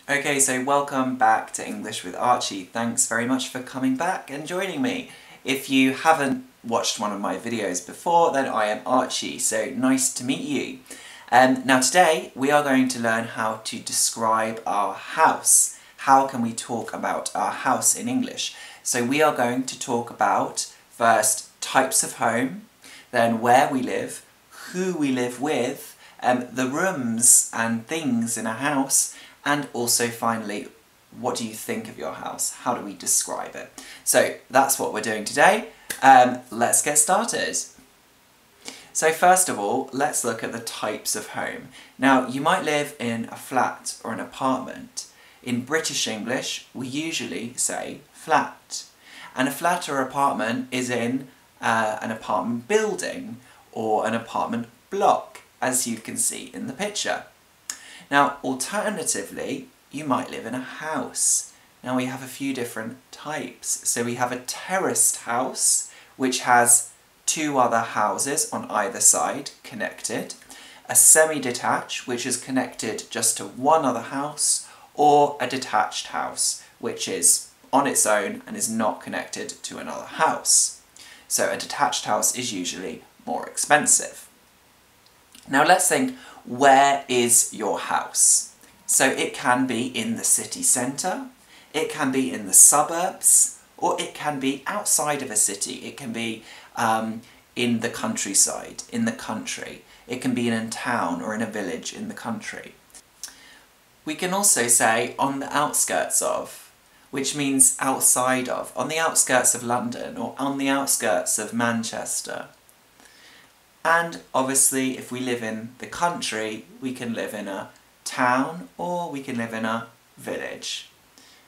Okay, so welcome back to English with Archie. Thanks very much for coming back and joining me. If you haven't watched one of my videos before, then I am Archie, so nice to meet you. Now today we are going to learn how to describe our house. How can we talk about our house in English? So we are going to talk about first types of home, then where we live, who we live with, the rooms and things in a house, and also finally, what do you think of your house? How do we describe it? So that's what we're doing today. Let's get started. So first of all, let's look at the types of home. Now, you might live in a flat or an apartment. In British English, we usually say flat. And a flat or apartment is in an apartment building or an apartment block, as you can see in the picture. Now, alternatively, you might live in a house. Now, we have a few different types. So we have a terraced house, which has two other houses on either side connected, a semi-detached, which is connected just to one other house, or a detached house, which is on its own and is not connected to another house. So a detached house is usually more expensive. Now let's think, where is your house? So it can be in the city centre, it can be in the suburbs, or it can be outside of a city. It can be in the countryside, in the country. It can be in a town or in a village in the country. We can also say on the outskirts of, which means outside of, on the outskirts of London or on the outskirts of Manchester. And obviously, if we live in the country, we can live in a town or we can live in a village.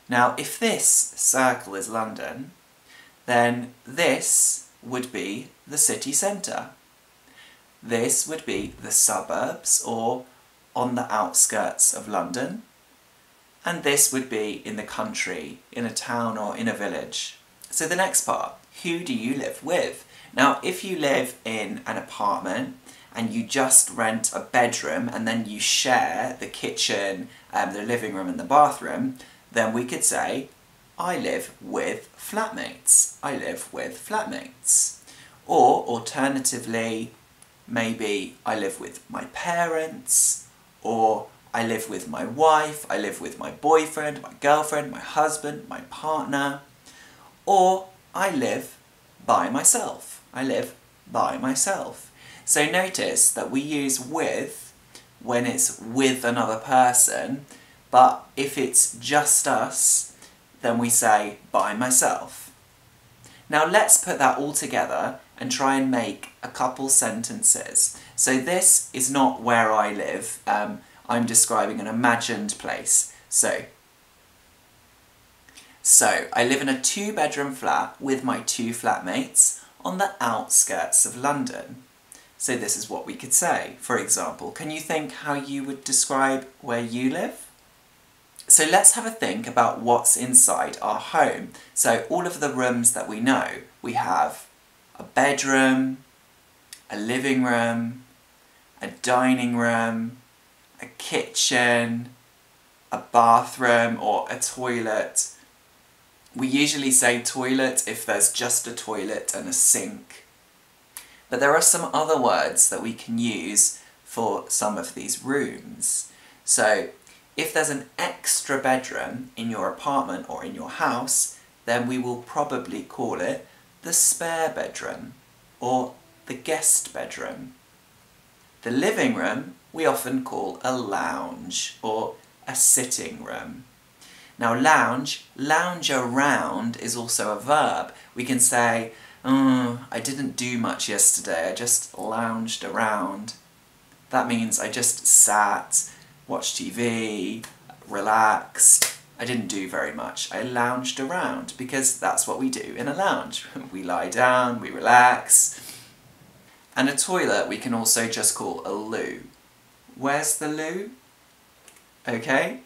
Now, if this circle is London, then this would be the city centre. This would be the suburbs or on the outskirts of London. And this would be in the country, in a town or in a village. So the next part, who do you live with? Now, if you live in an apartment and you just rent a bedroom and then you share the kitchen, the living room and the bathroom, then we could say, I live with flatmates. I live with flatmates. Or, alternatively, maybe I live with my parents, or I live with my wife, I live with my boyfriend, my girlfriend, my husband, my partner, or I live by myself. I live by myself. So notice that we use with when it's with another person, but if it's just us, then we say by myself. Now let's put that all together and try and make a couple sentences. So this is not where I live, I'm describing an imagined place. So I live in a 2-bedroom flat with my 2 flatmates on the outskirts of London. So this is what we could say. For example, can you think how you would describe where you live? So let's have a think about what's inside our home. So all of the rooms that we know, we have a bedroom, a living room, a dining room, a kitchen, a bathroom or a toilet. We usually say toilet if there's just a toilet and a sink. But there are some other words that we can use for some of these rooms. So if there's an extra bedroom in your apartment or in your house, then we will probably call it the spare bedroom or the guest bedroom. The living room we often call a lounge or a sitting room. Now lounge around is also a verb. We can say, I didn't do much yesterday, I just lounged around. That means I just sat, watched TV, relaxed. I didn't do very much. I lounged around, because that's what we do in a lounge. We lie down, we relax. And a toilet we can also just call a loo. Where's the loo? Okay?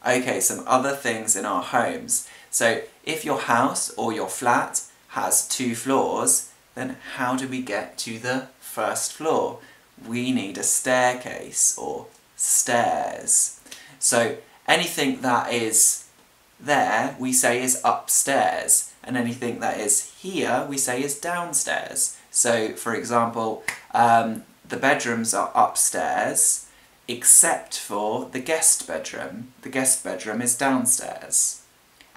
Okay, some other things in our homes. So if your house or your flat has 2 floors, then how do we get to the first floor? We need a staircase or stairs. So Anything that is there we say is upstairs, and anything that is here we say is downstairs. So for example, the bedrooms are upstairs except for the guest bedroom. The guest bedroom is downstairs.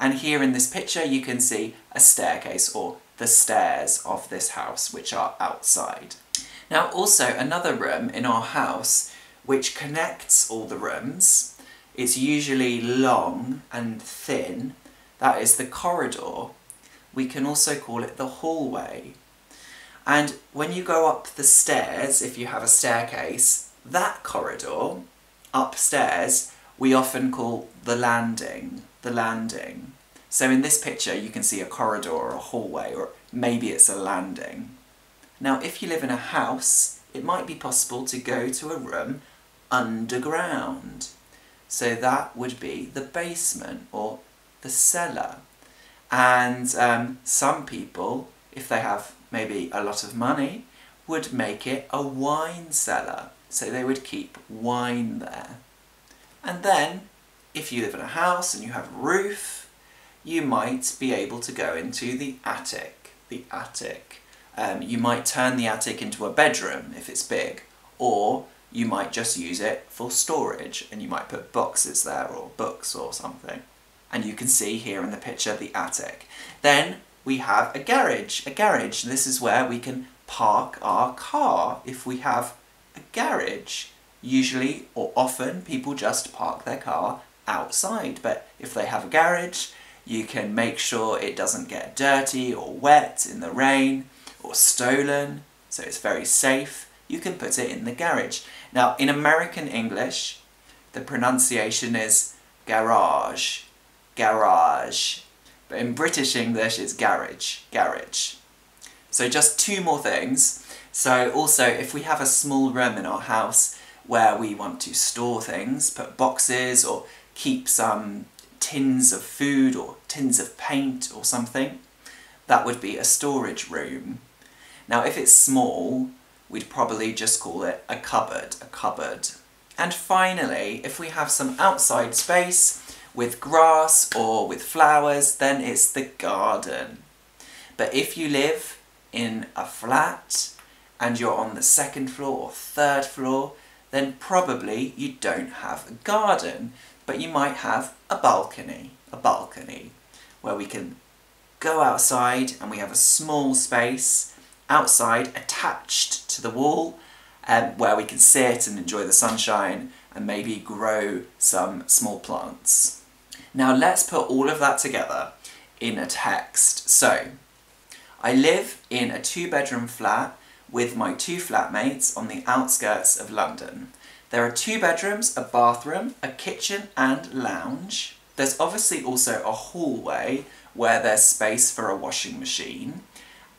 And here in this picture you can see a staircase, or the stairs of this house, which are outside. Now also another room in our house which connects all the rooms, it's usually long and thin, that is the corridor. We can also call it the hallway. And when you go up the stairs, if you have a staircase, that corridor upstairs we often call the landing. The landing. So in this picture you can see a corridor or a hallway, or maybe it's a landing. Now if you live in a house, it might be possible to go to a room underground. So that would be the basement or the cellar. And some people, if they have maybe a lot of money, would make it a wine cellar. So they would keep wine there. And then, if you live in a house and you have a roof, you might be able to go into the attic. The attic. You might turn the attic into a bedroom if it's big, or you might just use it for storage, and you might put boxes there or books or something. And you can see here in the picture the attic. Then we have a garage. A garage, this is where we can park our car if we have a garage. Usually or often people just park their car outside, but if they have a garage you can make sure it doesn't get dirty or wet in the rain or stolen, so it's very safe. You can put it in the garage. Now in American English the pronunciation is garage, garage, but in British English it's garage, garage. So just two more things. So also if we have a small room in our house where we want to store things, put boxes or keep some tins of food or tins of paint or something, that would be a storage room. Now if it's small, we'd probably just call it a cupboard, a cupboard. And finally, if we have some outside space with grass or with flowers, then it's the garden. But if you live in a flat and you're on the second floor or third floor, then probably you don't have a garden, but you might have a balcony where we can go outside and we have a small space outside attached to the wall where we can sit and enjoy the sunshine and maybe grow some small plants. Now let's put all of that together in a text. So, I live in a 2-bedroom flat with my 2 flatmates on the outskirts of London. There are 2 bedrooms, a bathroom, a kitchen and lounge. There's obviously also a hallway where there's space for a washing machine.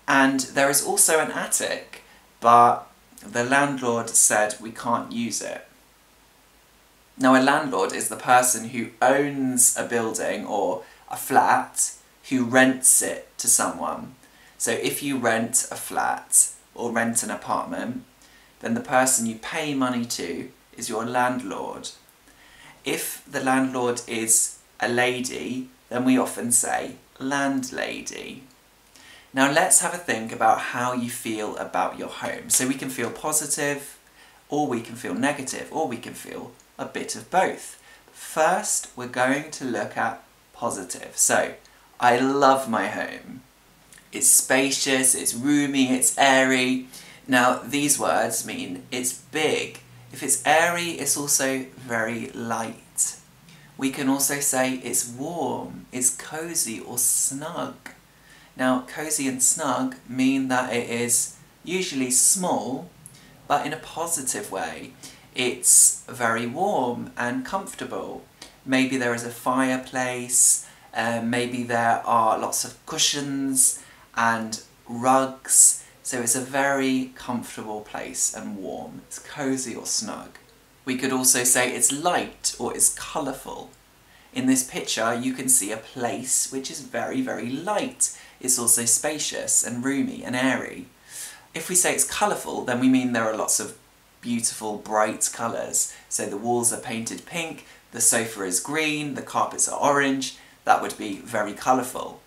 And there is also an attic, but the landlord said we can't use it. Now a landlord is the person who owns a building or a flat who rents it to someone. So if you rent a flat or rent an apartment, then the person you pay money to is your landlord. If the landlord is a lady, then we often say landlady. Now let's have a think about how you feel about your home. So we can feel positive, or we can feel negative, or we can feel a bit of both. First, we're going to look at positive. So, I love my home. It's spacious, it's roomy, it's airy. Now, these words mean it's big. If it's airy, it's also very light. We can also say it's warm, it's cosy or snug. Now, cosy and snug mean that it is usually small, but in a positive way. It's very warm and comfortable. Maybe there is a fireplace, maybe there are lots of cushions and rugs, so it's a very comfortable place and warm. It's cosy or snug. We could also say it's light or it's colourful. In this picture you can see a place which is very, very light. It's also spacious and roomy and airy. If we say it's colourful, then we mean there are lots of beautiful bright colours. So the walls are painted pink, the sofa is green, the carpets are orange, that would be very colourful.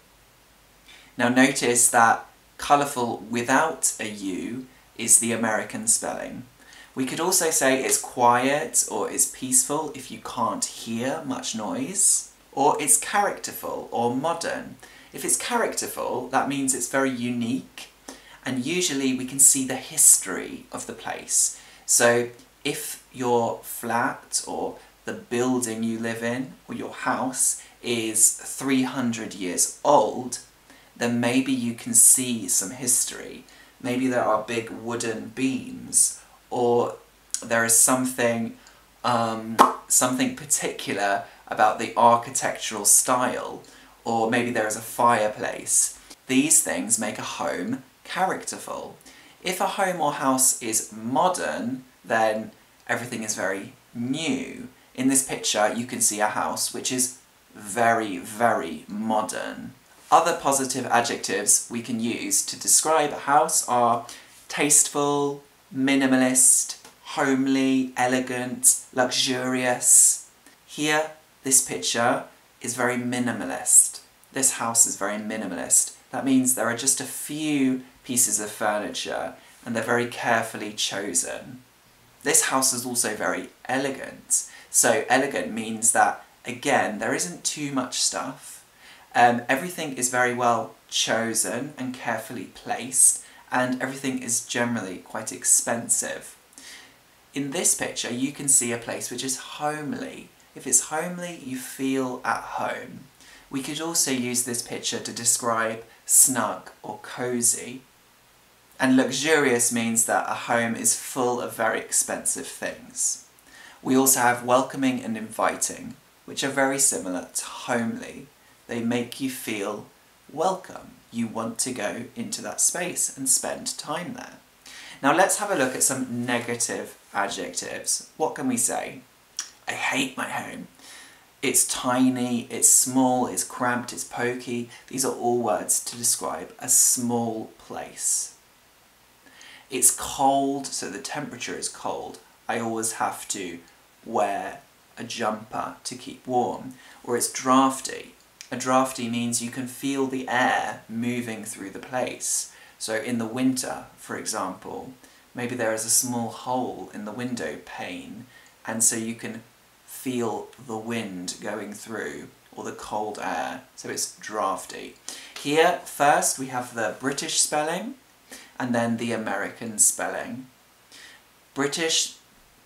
Now notice that colourful without a U is the American spelling. We could also say it's quiet or it's peaceful if you can't hear much noise, or it's characterful or modern. If it's characterful, that means it's very unique, and usually we can see the history of the place. So if your flat or the building you live in or your house is 300 years old, then maybe you can see some history. Maybe there are big wooden beams, or there is something particular about the architectural style, or maybe there is a fireplace. These things make a home characterful. If a home or house is modern, then everything is very new. In this picture you can see a house which is very, very modern. Other positive adjectives we can use to describe a house are tasteful, minimalist, homely, elegant, luxurious. Here, this picture is very minimalist. This house is very minimalist. That means there are just a few pieces of furniture and they're very carefully chosen. This house is also very elegant. So elegant means that, again, there isn't too much stuff. Everything is very well chosen and carefully placed, and everything is generally quite expensive. In this picture you can see a place which is homely. If it's homely, you feel at home. We could also use this picture to describe snug or cosy. And luxurious means that a home is full of very expensive things. We also have welcoming and inviting, which are very similar to homely. They make you feel welcome. You want to go into that space and spend time there. Now let's have a look at some negative adjectives. What can we say? I hate my home. It's tiny, it's small, it's cramped, it's pokey. These are all words to describe a small place. It's cold, so the temperature is cold. I always have to wear a jumper to keep warm. Or it's drafty. A drafty means you can feel the air moving through the place. So in the winter, for example, maybe there is a small hole in the window pane, and so you can feel the wind going through, or the cold air, so it's drafty. Here, first, we have the British spelling, and then the American spelling. British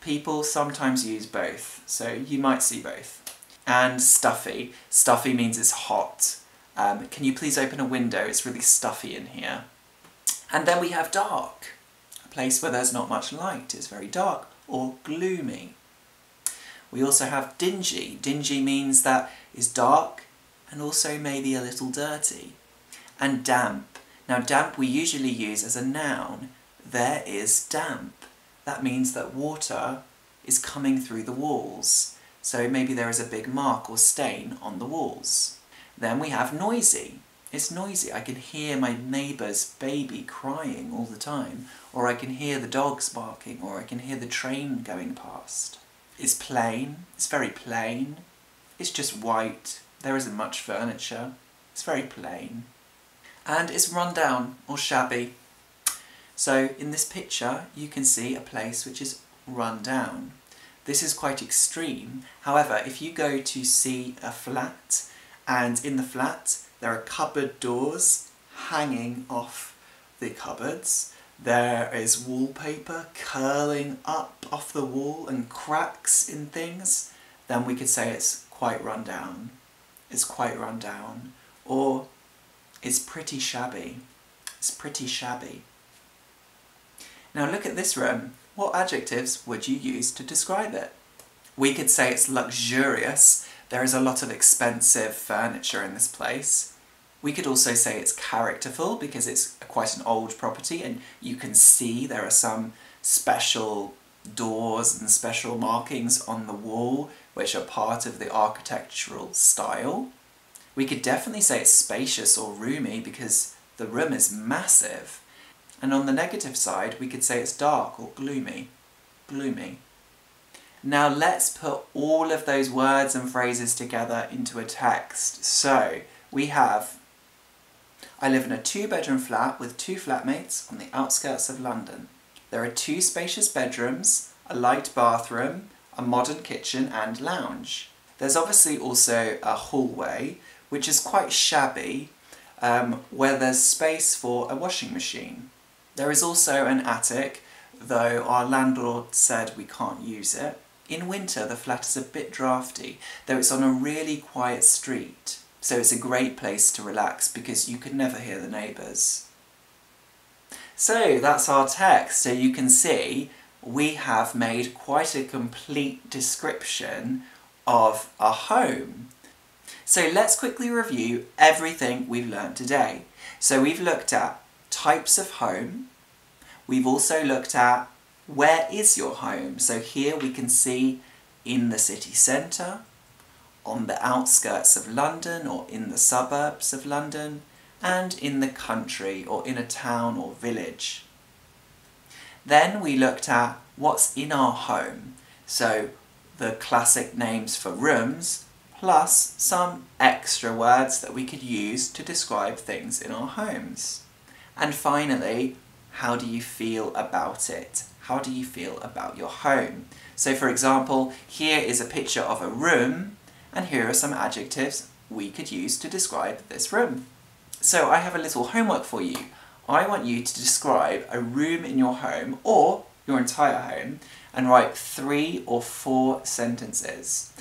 people sometimes use both, so you might see both. And stuffy. Stuffy means it's hot. Can you please open a window? It's really stuffy in here. And then we have dark. A place where there's not much light. It's very dark. Or gloomy. We also have dingy. Dingy means that it's dark and also maybe a little dirty. And damp. Now damp we usually use as a noun. There is damp. That means that water is coming through the walls. So maybe there is a big mark or stain on the walls. Then we have noisy. It's noisy. I can hear my neighbour's baby crying all the time, or I can hear the dogs barking, or I can hear the train going past. It's plain. It's very plain. It's just white. There isn't much furniture. It's very plain. And it's run down or shabby. So in this picture you can see a place which is run down. This is quite extreme. However, if you go to see a flat, and in the flat there are cupboard doors hanging off the cupboards, there is wallpaper curling up off the wall and cracks in things, then we could say it's quite run down. It's quite run down. Or it's pretty shabby. It's pretty shabby. Now look at this room. What adjectives would you use to describe it? We could say it's luxurious. There is a lot of expensive furniture in this place. We could also say it's characterful because it's quite an old property and you can see there are some special doors and special markings on the wall which are part of the architectural style. We could definitely say it's spacious or roomy because the room is massive. And on the negative side, we could say it's dark or gloomy. Gloomy. Now let's put all of those words and phrases together into a text. So we have, I live in a 2-bedroom flat with 2 flatmates on the outskirts of London. There are 2 spacious bedrooms, a light bathroom, a modern kitchen and lounge. There's obviously also a hallway, which is quite shabby, where there's space for a washing machine. There is also an attic, though our landlord said we can't use it. In winter the flat is a bit drafty, though it's on a really quiet street, so it's a great place to relax because you could never hear the neighbours. So that's our text. So you can see we have made quite a complete description of a home. So let's quickly review everything we've learned today. So we've looked at types of home. We've also looked at where is your home. So here we can see in the city centre, on the outskirts of London or in the suburbs of London, and in the country or in a town or village. Then we looked at what's in our home. So the classic names for rooms, plus some extra words that we could use to describe things in our homes. And finally, how do you feel about it? How do you feel about your home? So for example, here is a picture of a room, and here are some adjectives we could use to describe this room. So I have a little homework for you. I want you to describe a room in your home, or your entire home, and write 3 or 4 sentences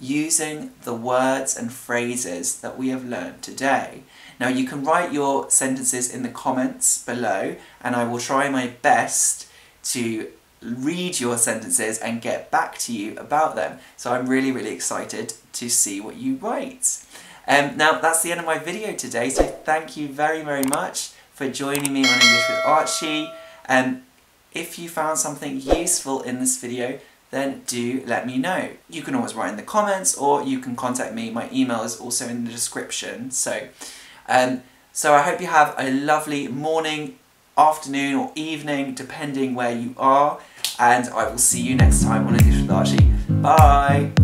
using the words and phrases that we have learned today. Now you can write your sentences in the comments below, and I will try my best to read your sentences and get back to you about them. So I'm really, really excited to see what you write. Now that's the end of my video today, so thank you very, very much for joining me on English with Archie. If you found something useful in this video, then do let me know. You can always write in the comments, or you can contact me. My email is also in the description. So I hope you have a lovely morning, afternoon or evening, depending where you are, and I will see you next time on English with Archie. Bye!